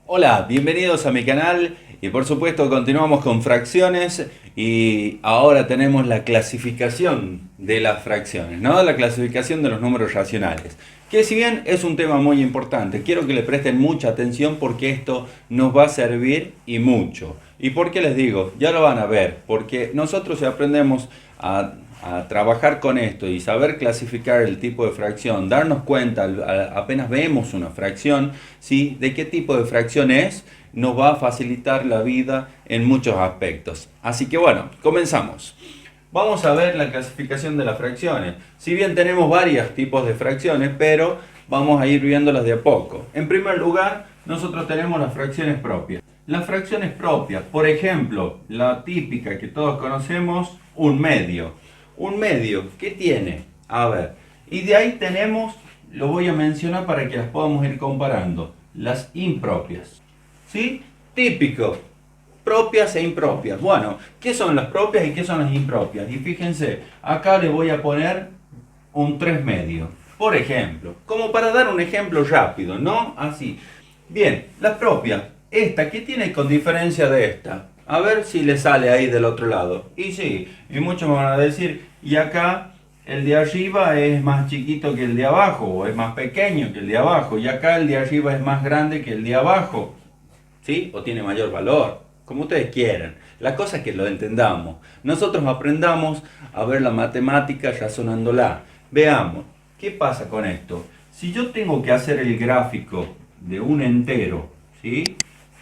Hola, bienvenidos a mi canal y por supuesto continuamos con fracciones y ahora tenemos la clasificación de las fracciones, ¿no? La clasificación de los números racionales, que si bien es un tema muy importante, quiero que le presten mucha atención porque esto nos va a servir y mucho. ¿Y por qué les digo? Ya lo van a ver, porque nosotros si aprendemos a trabajar con esto y saber clasificar el tipo de fracción, darnos cuenta apenas vemos una fracción, ¿sí? De qué tipo de fracción es, nos va a facilitar la vida en muchos aspectos. Así que bueno, comenzamos. Vamos a ver la clasificación de las fracciones. Si bien tenemos varios tipos de fracciones, pero vamos a ir viéndolas de a poco. En primer lugar, nosotros tenemos las fracciones propias. Las fracciones propias, por ejemplo, la típica que todos conocemos, un medio. Un medio, ¿qué tiene? A ver, y de ahí tenemos, lo voy a mencionar para que las podamos ir comparando, las impropias. ¿Sí? Típico, propias e impropias. Bueno, ¿qué son las propias y qué son las impropias? Y fíjense, acá le voy a poner un 3 medio, por ejemplo, como para dar un ejemplo rápido, ¿no? Así. Bien, las propias, esta, ¿qué tiene con diferencia de esta? A ver si le sale ahí del otro lado. Y sí, y muchos me van a decir, y acá el de arriba es más chiquito que el de abajo, o es más pequeño que el de abajo, y acá el de arriba es más grande que el de abajo, ¿sí? O tiene mayor valor, como ustedes quieran. La cosa es que lo entendamos. Nosotros aprendamos a ver la matemática razonándola. Veamos, ¿qué pasa con esto? Si yo tengo que hacer el gráfico de un entero, ¿sí?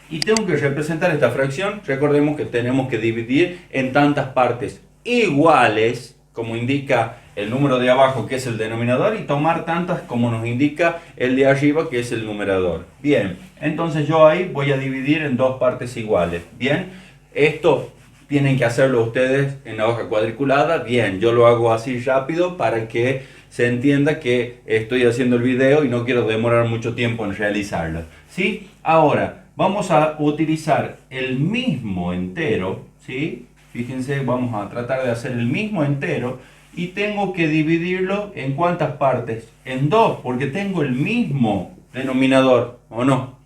Y tengo que representar esta fracción, recordemos que tenemos que dividir en tantas partes iguales, como indica el número de abajo que es el denominador, y tomar tantas como nos indica el de arriba que es el numerador. Bien, entonces yo ahí voy a dividir en dos partes iguales. Bien, esto tienen que hacerlo ustedes en la hoja cuadriculada. Bien, yo lo hago así rápido para que se entienda que estoy haciendo el video y no quiero demorar mucho tiempo en realizarlo. ¿Sí? Ahora vamos a utilizar el mismo entero, ¿sí? Fíjense, vamos a tratar de hacer el mismo entero y tengo que dividirlo en ¿cuántas partes? En dos, porque tengo el mismo denominador, ¿o no?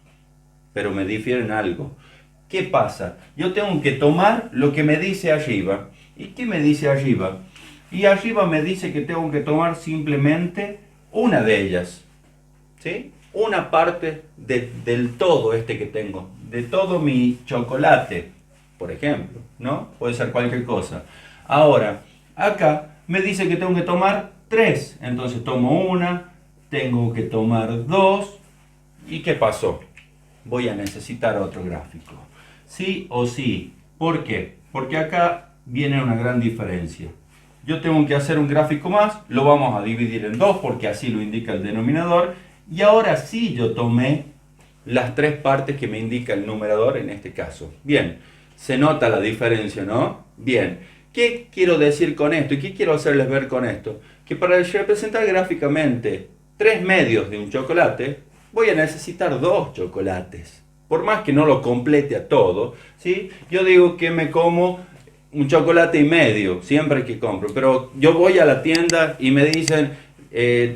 Pero me difieren algo. ¿Qué pasa? Yo tengo que tomar lo que me dice arriba. ¿Y qué me dice arriba? Y arriba me dice que tengo que tomar simplemente una de ellas, ¿sí? Una parte del todo este que tengo, de todo mi chocolate, por ejemplo, ¿no? Puede ser cualquier cosa. Ahora, acá me dice que tengo que tomar 3, entonces tomo una, tengo que tomar 2, ¿y qué pasó? Voy a necesitar otro gráfico. Sí o sí. ¿Por qué? Porque acá viene una gran diferencia. Yo tengo que hacer un gráfico más, lo vamos a dividir en 2 porque así lo indica el denominador. Y ahora sí yo tomé las 3 partes que me indica el numerador en este caso. Bien, se nota la diferencia, ¿no? Bien, ¿qué quiero decir con esto? ¿Y qué quiero hacerles ver con esto? Que para representar gráficamente 3 medios de un chocolate, voy a necesitar 2 chocolates. Por más que no lo complete a todo, ¿sí? Yo digo que me como un chocolate y medio siempre que compro, pero yo voy a la tienda y me dicen,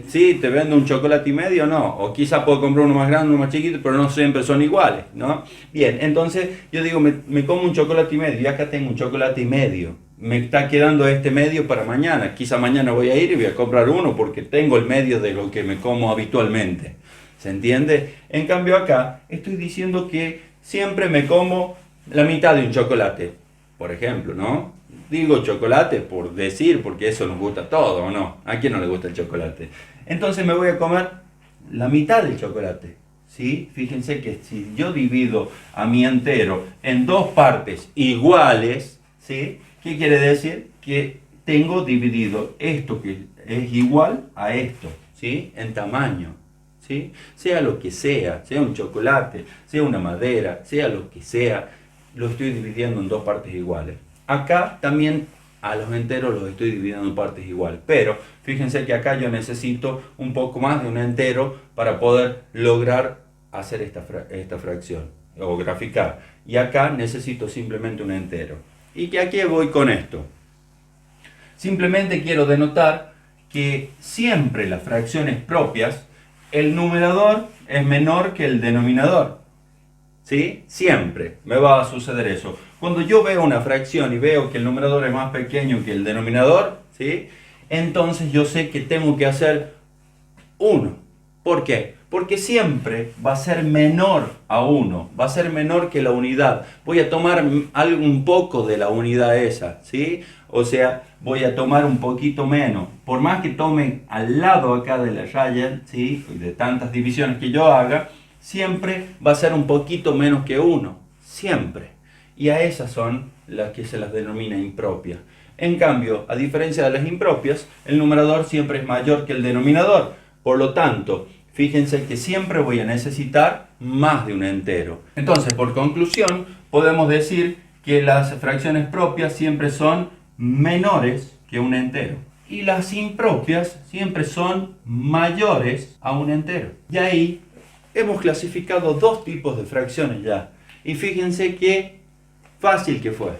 sí, te vendo un chocolate y medio, no, o quizá puedo comprar uno más grande, uno más chiquito, pero no siempre son iguales, ¿no? Bien, entonces yo digo, me como un chocolate y medio, y acá tengo un chocolate y medio, me está quedando este medio para mañana, quizá mañana voy a ir y voy a comprar uno porque tengo el medio de lo que me como habitualmente, ¿se entiende? En cambio acá estoy diciendo que siempre me como la mitad de un chocolate, por ejemplo, ¿no? Digo chocolate por decir, porque eso nos gusta a todos, ¿o no? ¿A quién no le gusta el chocolate? Entonces me voy a comer la mitad del chocolate, ¿sí? Fíjense que si yo divido a mi entero en 2 partes iguales, ¿sí? ¿Qué quiere decir? Que tengo dividido esto que es igual a esto, ¿sí? En tamaño, ¿sí? Sea lo que sea un chocolate, sea una madera, sea lo que sea, lo estoy dividiendo en 2 partes iguales. Acá también a los enteros los estoy dividiendo en partes iguales, pero fíjense que acá yo necesito un poco más de un entero para poder lograr hacer esta fracción. o graficar. Y acá necesito simplemente un entero. ¿Y que aquí voy con esto? Simplemente quiero denotar que siempre las fracciones propias, el numerador es menor que el denominador. ¿Sí? Siempre me va a suceder eso. Cuando yo veo una fracción y veo que el numerador es más pequeño que el denominador, ¿sí? Entonces yo sé que tengo que hacer 1. ¿Por qué? Porque siempre va a ser menor a 1, va a ser menor que la unidad. Voy a tomar un poco de la unidad esa, ¿sí? O sea, voy a tomar un poquito menos. Por más que tome al lado acá de la raya, ¿sí? De tantas divisiones que yo haga, siempre va a ser un poquito menos que 1. Siempre. Y a esas son las que se las denomina impropias. En cambio, a diferencia de las impropias, el numerador siempre es mayor que el denominador. Por lo tanto, fíjense que siempre voy a necesitar más de un entero. Entonces, por conclusión, podemos decir que las fracciones propias siempre son menores que un entero. Y las impropias siempre son mayores a un entero. Y ahí hemos clasificado dos tipos de fracciones ya. Y fíjense qué fácil que fue.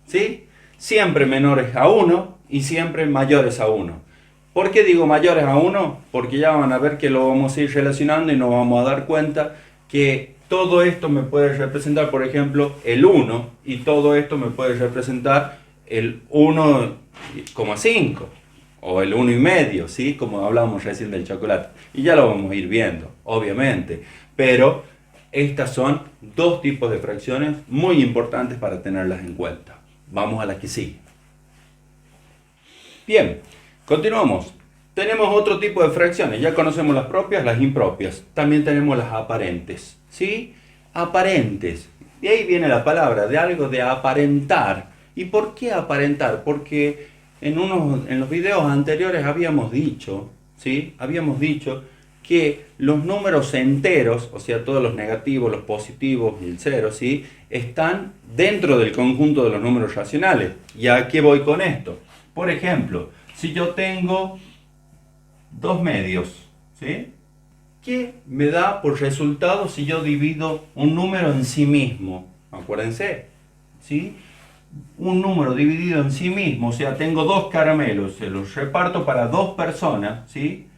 ¿Sí? Siempre menores a 1 y siempre mayores a 1. ¿Por qué digo mayores a 1? Porque ya van a ver que lo vamos a ir relacionando y nos vamos a dar cuenta que todo esto me puede representar, por ejemplo, el 1 y todo esto me puede representar el 1,5 o el 1,5, ¿sí? Como hablábamos recién del chocolate. Y ya lo vamos a ir viendo, obviamente. Pero estas son dos tipos de fracciones muy importantes para tenerlas en cuenta. Vamos a la que sigue. Bien. Continuamos. Tenemos otro tipo de fracciones. Ya conocemos las propias, las impropias. También tenemos las aparentes. ¿Sí? Aparentes. De ahí viene la palabra, de algo de aparentar. ¿Y por qué aparentar? Porque en los videos anteriores habíamos dicho, ¿sí? Habíamos dicho que los números enteros, o sea, todos los negativos, los positivos y el cero, ¿sí? Están dentro del conjunto de los números racionales. ¿Y a qué voy con esto? Por ejemplo, si yo tengo 2 medios, ¿sí? ¿Qué me da por resultado si yo divido un número en sí mismo? Acuérdense, ¿sí? Un número dividido en sí mismo, o sea, tengo 2 caramelos, se los reparto para 2 personas, ¿sí?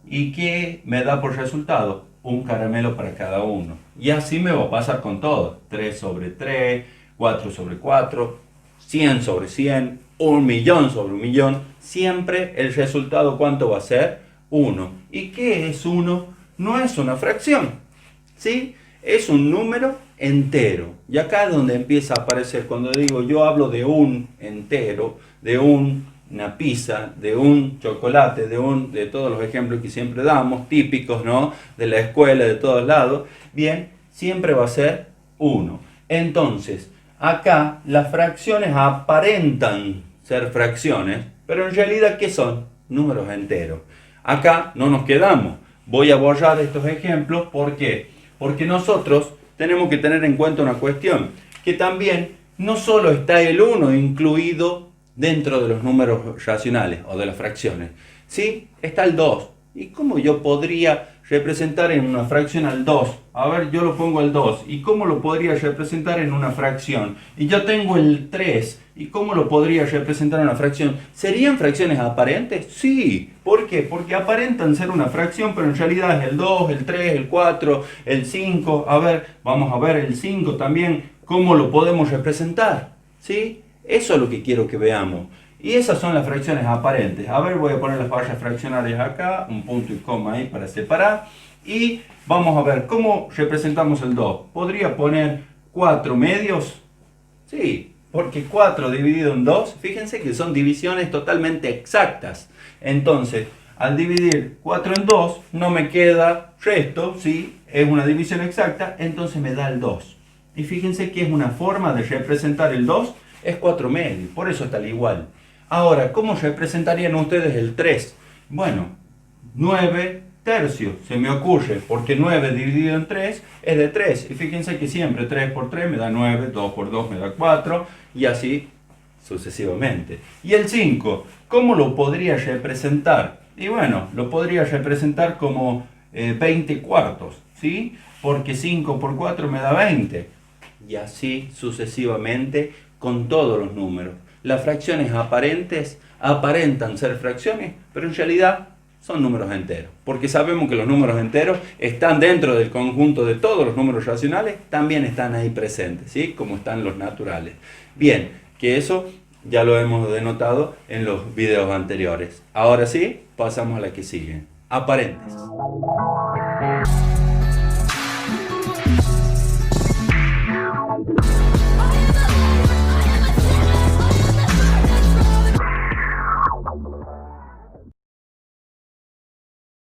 ¿Y qué me da por resultado? Un caramelo para cada uno. Y así me va a pasar con todo. 3 sobre 3, 4 sobre 4, 100 sobre 100, 1.000.000 sobre 1.000.000. Siempre el resultado, ¿cuánto va a ser? 1. ¿Y qué es 1? No es una fracción, ¿sí? Es un número entero. Y acá es donde empieza a aparecer, cuando digo yo hablo de un entero, de una pizza, de un chocolate, de todos los ejemplos que siempre damos, típicos, ¿no? De la escuela, de todos lados. Bien, siempre va a ser 1. Entonces, acá las fracciones aparentan ser fracciones, pero en realidad, ¿qué son? Números enteros. Acá no nos quedamos. Voy a borrar estos ejemplos. ¿Por qué? Porque nosotros tenemos que tener en cuenta una cuestión, que también no solo está el 1 incluido dentro de los números racionales o de las fracciones, ¿sí? Está el 2. ¿Y cómo yo podría representar en una fracción al 2? A ver, yo lo pongo al 2. ¿Y cómo lo podría representar en una fracción? Y yo tengo el 3. ¿Y cómo lo podría representar en una fracción? ¿Serían fracciones aparentes? Sí. ¿Por qué? Porque aparentan ser una fracción, pero en realidad es el 2, el 3, el 4, el 5. A ver, vamos a ver el 5 también. ¿Cómo lo podemos representar? ¿Sí? Eso es lo que quiero que veamos. Y esas son las fracciones aparentes. A ver, voy a poner las barras fraccionarias acá, un punto y coma ahí para separar. Y vamos a ver cómo representamos el 2. ¿Podría poner 4 medios? Sí, porque 4 dividido en 2, fíjense que son divisiones totalmente exactas. Entonces, al dividir 4 en 2, no me queda resto, ¿sí? Es una división exacta, entonces me da el 2. Y fíjense que es una forma de representar el 2, es 4 medios, por eso está al igual. Ahora, ¿cómo representarían ustedes el 3? Bueno, 9 tercios, se me ocurre, porque 9 dividido en 3 es de 3. Y fíjense que siempre 3 por 3 me da 9, 2 por 2 me da 4, y así sucesivamente. Y el 5, ¿cómo lo podría representar? Y bueno, lo podría representar como 20 cuartos, ¿sí? porque 5 por 4 me da 20. Y así sucesivamente con todos los números. Las fracciones aparentes aparentan ser fracciones, pero en realidad son números enteros. Porque sabemos que los números enteros están dentro del conjunto de todos los números racionales, también están ahí presentes, ¿sí? Como están los naturales. Bien, que eso ya lo hemos denotado en los videos anteriores. Ahora sí, pasamos a la que sigue. Aparentes.